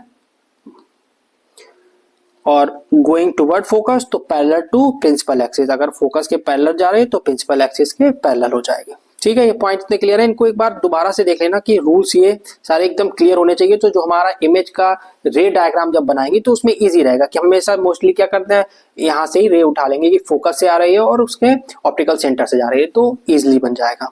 और गोइंग टुवर्ड फोकस तो पैरेलल टू प्रिंसिपल एक्सिस, अगर फोकस के पैरेलल जा रहे हैं तो प्रिंसिपल एक्सिस के पैरेलल हो जाएगी। ठीक है, ये पॉइंट इतने क्लियर है, इनको एक बार दोबारा से देख लेना कि रूल्स ये सारे एकदम क्लियर होने चाहिए। तो जो हमारा इमेज का रे डायग्राम जब बनाएंगे तो उसमें इजी रहेगा कि हमेशा मोस्टली क्या करते हैं, यहाँ से ही रे उठा लेंगे कि फोकस से आ रही है और उसके ऑप्टिकल सेंटर से जा रही है, तो इजिली बन जाएगा।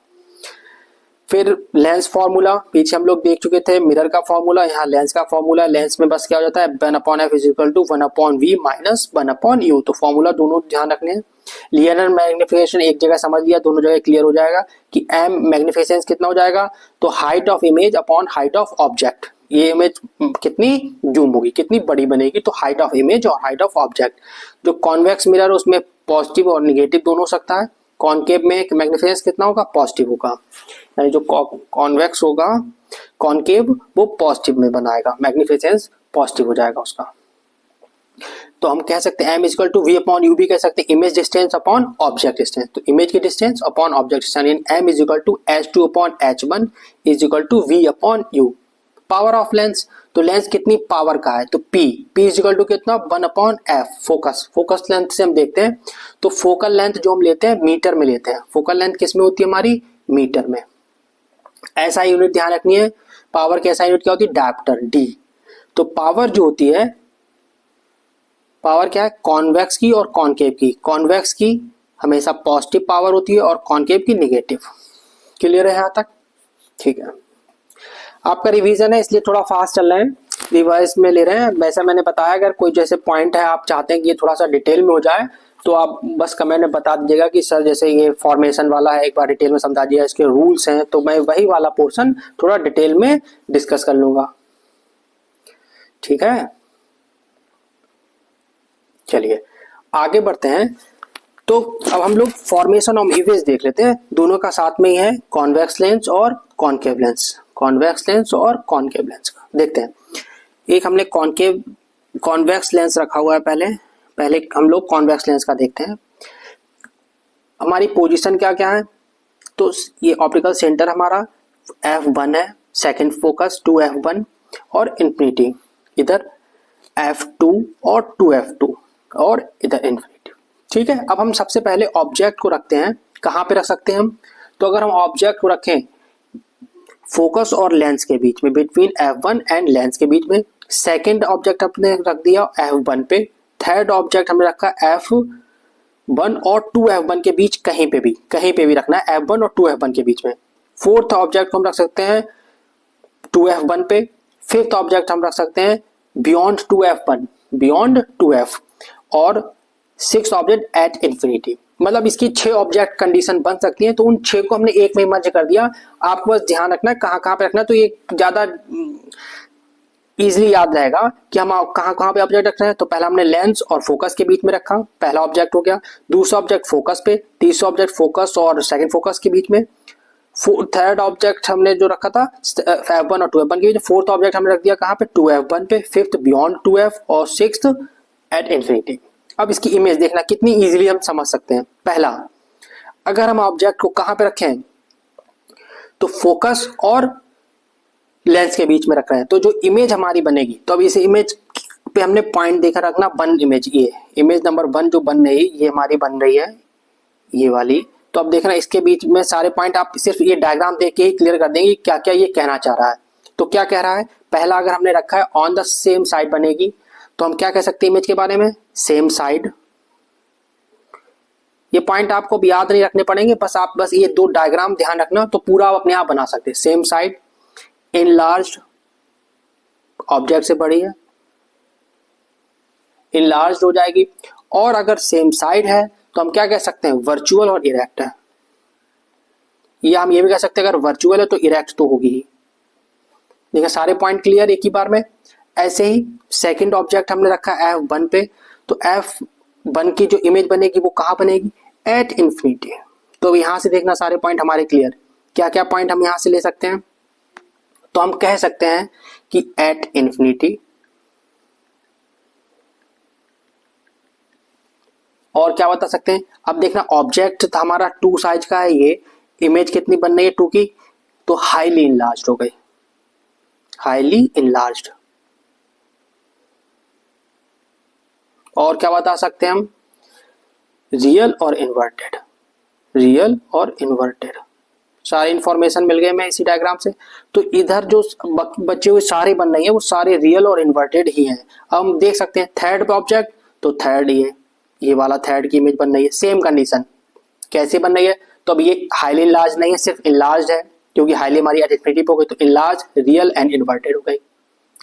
फिर लेंस फॉर्मूला पीछे हम लोग देख चुके थे, मिरर का फॉर्मूला, यहाँ लेंस का फॉर्मूला। लेंस में बस क्या हो जाता है, 1/f is equal to 1/v minus 1/u। तो फॉर्मूला दोनों ध्यान रखने हैं। लिनियर मैग्निफिकेशन एक जगह समझ लिया, दोनों जगह क्लियर हो जाएगा कि m मैग्निफिकेशन कितना हो जाएगा, तो height of image upon height of object, ये इमेज कितनी जूम होगी, कितनी बड़ी बनेगी, तो हाइट ऑफ इमेज और हाइट ऑफ ऑब्जेक्ट। जो कॉन्वेक्स मिरर है उसमें पॉजिटिव और निगेटिव दोनों हो सकता है। कॉनकेव में मैग्निफिकेशन कितना होगा, पॉजिटिव होगा, यानी जो कॉन्वेक्स होगा कॉनकेव वो पॉजिटिव में बनाएगा, मैग्निफिकेशन पॉजिटिव हो जाएगा उसका। तो हम कह सकते हैं m equal to V upon U भी कह सकते हैं, image distance upon object distance. तो इमेज की डिस्टेंस अपॉन ऑब्जेक्ट डिस्टेंस यानी m is equal to h2 upon h1 is equal to v upon u। Power of lens, तो lens कितनी power का है, तो p इज इक्वल टू कितना 1 upon f। Focus length से हम देखते हैं, तो फोकल लेंथ जो हम लेते हैं मीटर में लेते हैं। फोकल लेंथ किस में होती है हमारी, मीटर में। ऐसा यूनिट ध्यान रखनी है, पावर की ऐसा यूनिट क्या होती है, डायप्टर d। तो पावर जो होती है, पावर क्या है, कॉन्वेक्स की और कॉनकेव की। कॉन्वेक्स की हमेशा पॉजिटिव पावर होती है और कॉनकेव की निगेटिव। क्लियर है यहाँ तक, ठीक है। आपका रिवीजन है इसलिए थोड़ा फास्ट चल रहे हैं, रिवाइज में ले रहे हैं। वैसे मैंने बताया अगर कोई जैसे पॉइंट है आप चाहते हैं कि ये थोड़ा सा डिटेल में हो जाए तो आप बस कमेंट में बता दीजिएगा कि सर जैसे ये फॉर्मेशन वाला है एक बार डिटेल में समझा दिया, इसके रूल्स हैं, तो मैं वही वाला पोर्शन थोड़ा डिटेल में डिस्कस कर लूंगा, ठीक है। चलिए आगे बढ़ते हैं। तो अब हम लोग फॉर्मेशन ऑफ इमेज देख लेते हैं, दोनों का साथ में ही है, कॉन्वेक्स लेंस और कॉनकेव लेंस। कॉन्वेक्स लेंस और कॉनकेव लेंस का देखते हैं। एक हमने कॉन्वेक्स लेंस रखा हुआ है, पहले हम लोग कॉन्वेक्स लेंस का देखते हैं। हमारी पोजीशन क्या क्या है, तो ये ऑप्टिकल सेंटर हमारा f1 है, सेकंड फोकस 2f1 और इंफिनिटी इधर f2 और 2f2 और इधर इंफिनिटी, ठीक है। अब हम सबसे पहले ऑब्जेक्ट को रखते हैं, कहाँ पे रख सकते हैं हम, तो अगर हम ऑब्जेक्ट को रखें फोकस और लेंस के बीच में, बिटवीन f1 एंड लेंस के बीच में। सेकंड ऑब्जेक्ट हमने रख दिया f1 पे, थर्ड ऑब्जेक्ट हमने रखा f1 और 2f1 के बीच, कहीं पे भी रखना है f1 और 2f1 के बीच में। फोर्थ ऑब्जेक्ट को हम रख सकते हैं 2f1 पे। फिफ्थ ऑब्जेक्ट हम रख सकते हैं बियॉन्ड 2f, और सिक्स ऑब्जेक्ट एट इंफिनिटी। मतलब इसकी 6 ऑब्जेक्ट कंडीशन बन सकती हैं, तो उन 6 को हमने एक में मर्ज कर दिया। आपको बस ध्यान रखना है कहाँ पे रखना है, तो ये ज्यादा इजीली याद रहेगा कि हम कहाँ पे ऑब्जेक्ट रख रहे हैं। तो पहला हमने लेंस और फोकस के बीच में रखा, पहला ऑब्जेक्ट हो गया। दूसरा ऑब्जेक्ट फोकस पे, तीसरा ऑब्जेक्ट फोकस और सेकंड फोकस के बीच में। थर्ड ऑब्जेक्ट हमने जो रखा था f1 और 2f1 के बीच। फोर्थ ऑब्जेक्ट हमने रख दिया कहाँ पे, 2f1 पे। फिफ्थ बियॉन्ड 2f और सिक्स्थ एट इंफिनिटी। अब इसकी इमेज देखना कितनी इजीली हम समझ सकते हैं। पहला, अगर हम ऑब्जेक्ट को कहाँ पे रखें, तो फोकस और लेंस के बीच में रख रहे हैं, तो जो इमेज हमारी बनेगी, तो अब इस इमेज पे हमने पॉइंट देखा रखना, वन इमेज, ये इमेज नंबर 1 जो बन रही है, ये हमारी बन रही है ये वाली। तो अब देखना इसके बीच में सारे पॉइंट आप सिर्फ ये डायग्राम देख के ही क्लियर कर देंगे क्या क्या ये कहना चाह रहा है। तो क्या कह रहा है, पहला अगर हमने रखा है ऑन द सेम साइड बनेगी, तो हम क्या कह सकते हैं इमेज के बारे में, सेम साइड। ये पॉइंट आपको भी याद नहीं रखने पड़ेंगे, बस ये 2 डायग्राम ध्यान रखना, तो पूरा आप अपने आप बना सकते हैं। सेम साइड, इनलार्ज्ड, ऑब्जेक्ट से बड़ी है, इनलार्ज्ड हो जाएगी। और अगर सेम साइड है तो हम क्या कह सकते हैं, वर्चुअल और इरेक्ट है। या हम ये भी कह सकते हैं अगर वर्चुअल है तो इरेक्ट तो होगी ही। देखिए सारे पॉइंट क्लियर एक ही बार में। ऐसे ही सेकंड ऑब्जेक्ट हमने रखा f1 पे, तो f1 की जो इमेज बनेगी वो कहाँ बनेगी, एट इंफिनिटी। तो यहां से देखना सारे पॉइंट हमारे क्लियर। क्या क्या पॉइंट हम यहां से ले सकते हैं, तो हम कह सकते हैं कि एट इंफिनिटी, और क्या बता सकते हैं। अब देखना ऑब्जेक्ट हमारा 2 साइज का है, ये इमेज कितनी बन रही है 2 की, तो हाईली इनलार्ज्ड हो गई, हाईली इनलार्ज्ड। और क्या बता सकते हैं हम, रियल और इन्वर्टेड, रियल और इन्वर्टेड। सारे इंफॉर्मेशन मिल गए मैं इसी डायग्राम से। तो इधर जो बचे हुए सारे बन रही है वो सारे रियल और इन्वर्टेड ही हैं। अब हम देख सकते हैं थर्ड ऑब्जेक्ट, तो थर्ड ये वाला थर्ड की इमेज बन रही है। सेम कंडीशन कैसे बन रही है, तो अब ये हाईली इनलार्ज नहीं है, सिर्फ इनलार्ज है, क्योंकि हाईली हमारी एट इंफिनिटी हो गई, तो इनलार्ज, रियल एंड इन्वर्टेड हो गई।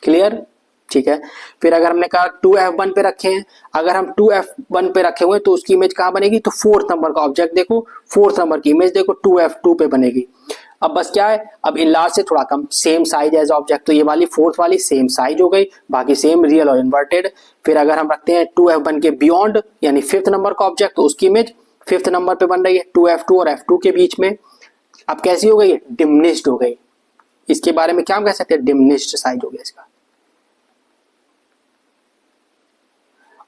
क्लियर, ठीक है। फिर अगर हमने कहा 2f1 पे रखे हैं, अगर हम 2f1 पे रखे हुए तो उसकी इमेज कहाँ बनेगी, तो 4th नंबर का ऑब्जेक्ट देखो, 4th नंबर की इमेज देखो 2f2 पे बनेगी। अब बस क्या है, अब इनलार्ज से थोड़ा कम, सेम साइज एज ऑब्जेक्ट, तो ये वाली फोर्थ वाली सेम साइज हो गई, बाकी सेम रियल और इन्वर्टेड। फिर अगर हम रखते हैं 2f1 के बियॉन्ड यानी फिफ्थ नंबर का ऑब्जेक्ट, तो उसकी इमेज फिफ्थ नंबर पे बन रही है 2f2 और f2 के बीच में। अब कैसी हो गई, डिमिनिश्ड हो गई। इसके बारे में क्या हम कह सकते हैं, डिमिनिश्ड साइज हो गया इसका।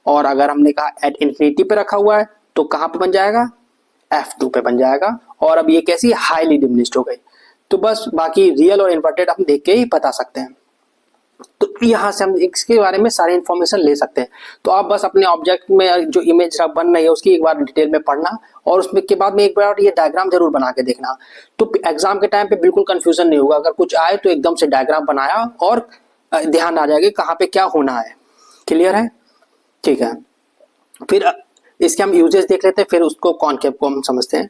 और अगर हमने कहा एट इंफिनिटी पे रखा हुआ है तो कहां पे बन जाएगा, f2 पे बन जाएगा। और अब ये कैसी, हाईली डिमिनिश्ड हो गई। तो बस बाकी रियल और इन्वर्टेड हम देख के ही बता सकते हैं। तो यहां से हम इसके बारे में सारी इंफॉर्मेशन ले सकते हैं। तो आप बस अपने ऑब्जेक्ट में जो इमेज बन रही है उसकी एक बार डिटेल में पढ़ना, और उसमें के बाद में एक बार ये डायग्राम जरूर बना के देखना। तो एग्जाम के टाइम पे बिल्कुल कंफ्यूजन नहीं होगा, अगर कुछ आए तो एकदम से डायग्राम बनाया और ध्यान आ जाएगा कहाँ पे क्या होना है। क्लियर है, ठीक है। फिर इसके हम यूजेस देख लेते हैं, फिर उसको कॉन्केव को हम समझते हैं।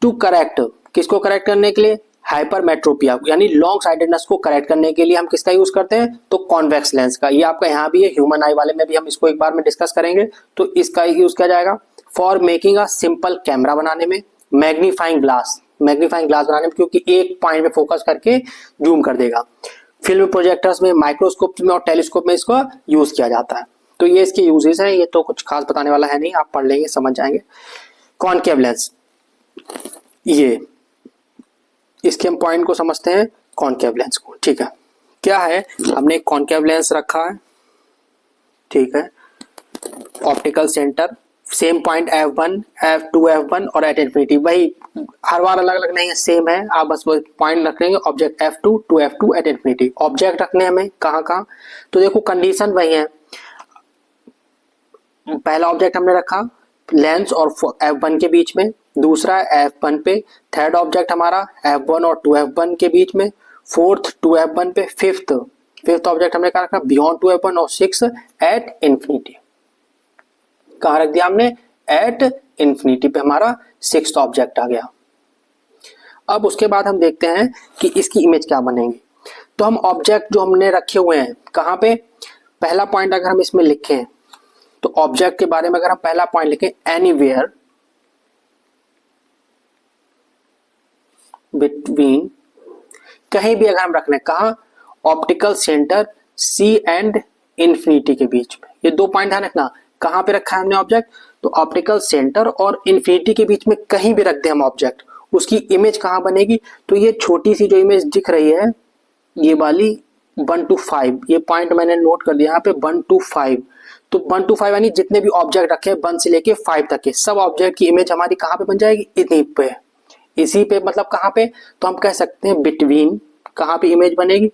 टू करेक्ट, किसको करेक्ट करने के लिए, हाइपरमेट्रोपिया यानी लॉन्ग साइडेडनेस को करेक्ट करने के लिए हम किसका यूज करते हैं, तो कॉन्वेक्स लेंस का। ये आपका यहाँ भी है, ह्यूमन आई वाले में भी हम इसको एक बार में डिस्कस करेंगे। तो इसका यूज किया जाएगा for making a simple camera बनाने में, मैग्नीफाइंग ग्लास बनाने में, क्योंकि एक पॉइंट में फोकस करके जूम कर देगा। फिल्म प्रोजेक्टर्स में, माइक्रोस्कोप में और टेलीस्कोप में इसको यूज किया जाता है। तो ये इसके यूजेस हैं, ये तो कुछ खास बताने वाला है नहीं, आप पढ़ लेंगे समझ जाएंगे। कॉनकेव लेंस, ये इसके हम पॉइंट को समझते हैं, कॉनकेव लेंस को। ठीक है, क्या है, हमने एक कॉनकेव लेंस रखा है, ठीक है, optical centre, same point f1 f2 f1 और एट इंफिनिटी, वही हर बार अलग अलग नहीं है, सेम है। आप बस पॉइंट रख लेंगे, object f2 to f2 at infinity. Object रखने हमें कहाँ कहाँ, तो देखो कंडीशन वही है। पहला ऑब्जेक्ट हमने रखा लेंस और f1 के बीच में, दूसरा f1 पे, थर्ड ऑब्जेक्ट हमारा f1 और 2f1 के बीच में, फोर्थ 2f1 पे, फिफ्थ ऑब्जेक्ट हमने कहा रखा बियॉन्ड 2f1 और 6 एट इंफिनिटी। कहाँ रख दिया हमने, एट इंफिनिटी पे हमारा सिक्स्थ ऑब्जेक्ट आ गया। अब उसके बाद हम देखते हैं कि इसकी इमेज क्या बनेगी। तो हम ऑब्जेक्ट जो हमने रखे हुए हैं कहाँ पे, पहला पॉइंट अगर हम इसमें लिखें तो ऑब्जेक्ट के बारे में अगर हम पहला पॉइंट लिखें, एनीवेयर बिटवीन, कहीं भी अगर हम रखना है, कहा, optical centre C and infinity के बीच में। ये दो पॉइंट ध्यान रखना, कहां पे रखा है हमने ऑब्जेक्ट, तो ऑप्टिकल सेंटर और इंफिनिटी के बीच में कहीं भी रख दे हम ऑब्जेक्ट, उसकी इमेज कहां बनेगी, तो ये छोटी सी जो इमेज दिख रही है ये वाली 1 to 5, ये पॉइंट मैंने नोट कर दिया यहाँ पे 1 to 5। तो 1 to 5 यानी जितने भी ऑब्जेक्ट रखे 1 से लेके 5 तक के सब ऑब्जेक्ट की इमेज हमारी कहां पे बन जाएगी, इतनी पे, इसी पे, मतलब कहां पे, तो हम कह सकते हैं बिटवीन, कहां पे इमेज बनेगी,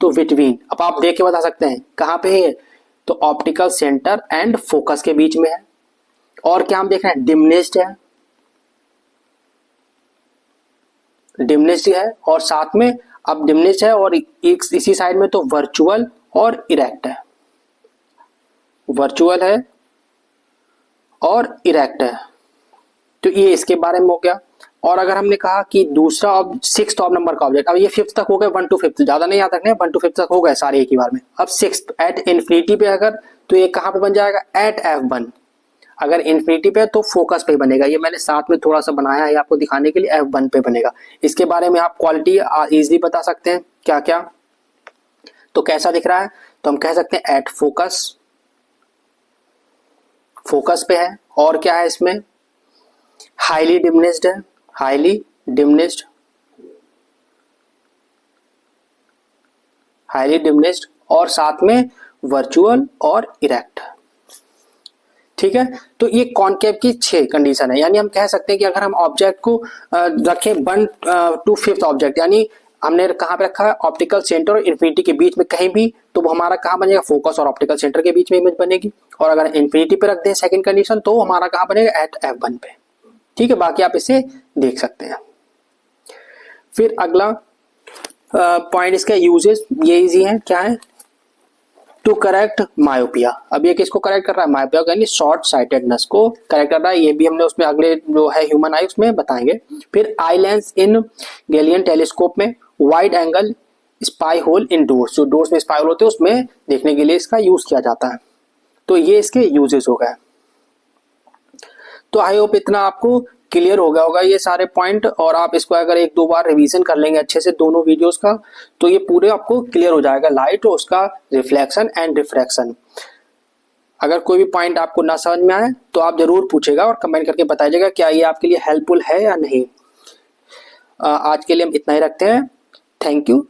तो बिटवीन। अब आप देख के बता सकते हैं कहां पे है, तो ऑप्टिकल सेंटर एंड फोकस के बीच में है। और क्या हम देख रहे हैं, डिमिनिश्ड है, डिमिनिश्ड है, और साथ में अब डिमिनिश्ड है और एक इसी साइड में तो वर्चुअल और इरेक्ट है, वर्चुअल है और इरेक्ट है। तो ये इसके बारे में हो गया। और अगर हमने कहा कि दूसरा सिक्स्थ नंबर का ऑब्जेक्ट, अब ये फिफ्थ तक हो गए, 1 to 5, ज्यादा नहीं याद रखने, 1 to 5 तक हो गए सारे एक ही बार में। अब सिक्स्थ एट इंफिनिटी पे अगर, तो ये कहां पे बन जाएगा, एट f1। अगर इंफिनिटी पे तो फोकस पे बनेगा, ये मैंने साथ में थोड़ा सा बनाया है आपको दिखाने के लिए, f1 पे बनेगा। इसके बारे में आप क्वालिटी इजीली बता सकते हैं क्या क्या, तो कैसा दिख रहा है, तो हम कह सकते हैं एट फोकस, फोकस पे है। और क्या है इसमें, हाईली डिमिनिश्ड है, हाईली डिमिनिश्ड, हाईली डिमिनिश्ड, और साथ में वर्चुअल और इरेक्ट। ठीक है, तो ये कॉनकेव की 6 कंडीशन है। यानी हम कह सकते हैं कि अगर हम ऑब्जेक्ट को रखें 1 to 5th ऑब्जेक्ट, यानी हमने कहां पे रखा है, ऑप्टिकल सेंटर और इंफिनिटी के बीच में कहीं भी, तो वो हमारा कहां बनेगा, फोकस और ऑप्टिकल सेंटर के बीच में इमेज बनेगी। और अगर इंफिनिटी पे रख दें सेकंड कंडीशन, तो हमारा कहां बनेगा, एट f1 पे। ठीक है, बाकी आप इसे देख सकते हैं। फिर अगला पॉइंट इसका यूजेस, ये इजी है, क्या है, टू करेक्ट मायोपिया। अब ये किसको करेक्ट कर रहा है, मायोपिया यानी शॉर्ट साइटेडनेस को करेक्ट कर रहा है। ये भी हमने उसमें अगले जो है ह्यूमन आई उसमें बताएंगे। फिर eye lens in Galilean telescope में, वाइड एंगल स्पाई होल इन डोर्स, जो डोर्स में स्पाई होल होते हैं उसमें देखने के लिए इसका यूज किया जाता है। तो ये इसके यूजेस हो गए। तो आई होप इतना आपको क्लियर हो गया होगा ये सारे पॉइंट, और आप इसको अगर एक दो बार रिवीजन कर लेंगे अच्छे से दोनों वीडियोस का, तो ये पूरे आपको क्लियर हो जाएगा, लाइट और उसका रिफ्लेक्शन एंड रिफ्रैक्शन। अगर कोई भी पॉइंट आपको ना समझ में आए तो आप जरूर पूछेगा और कमेंट करके बताइएगा क्या ये आपके लिए हेल्पफुल है या नहीं। आज के लिए हम इतना ही रखते हैं। Thank you.